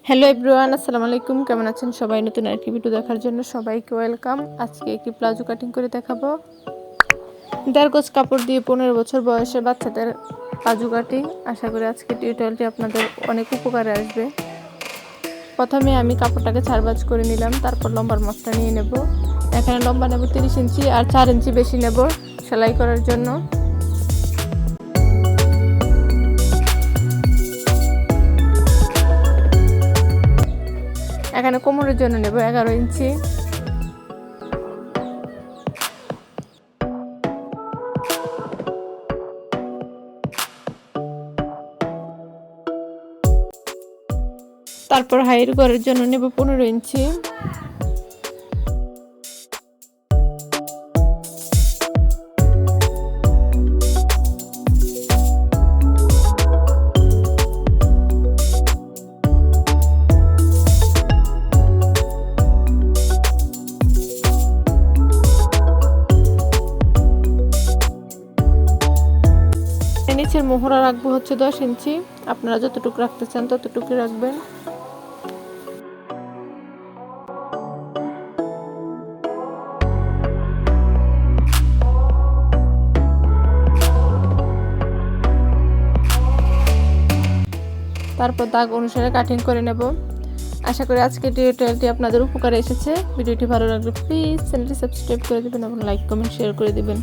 Hello everyone, আসসালামু আলাইকুম। কেমন আছেন সবাই? নতুন আরেকটি ভিডিও দেখার জন্য সবাইকে ওয়েলকাম। আজকে একটি প্লাজো কাটিং করে দেখাবো। 1.5 গজ কাপড় দিয়ে 15 বছর বয়সে বাচ্চাদের প্লাজো কাটিং। আশা করি আজকে টিউটোরিয়ালটি আপনাদের অনেক উপকারে আসবে। প্রথমে আমি কাপড়টাকে 4 ভাঁজ করে নিলাম, তারপর লম্বার মাপটা নিয়ে নেব। এখানে লম্বা নেব 30 ইঞ্চি আর 4 ইঞ্চি বেশি নেব সেলাই করার জন্য। এখানে কোমরের জন্য নেব 11 ইঞ্চি। তারপর হাইয়ের ঘরের জন্য নেব 15 ইঞ্চি। নিচের মোহরা রাখবো হচ্ছে 10 ইঞ্চি। আপনারা যতটুকু রাখতে চান ততটুকু রাখবেন। তারপর দাগ অনুসারে কাটিং করে নেব। আশা করি আজকের টিউটোরিয়ালটি আপনাদের উপকারে এসেছে। ভিডিওটি ভালো লাগলে প্লিজ চ্যানেলটি সাবস্ক্রাইব করে দেবেন এবং লাইক কমেন্ট শেয়ার করে দেবেন।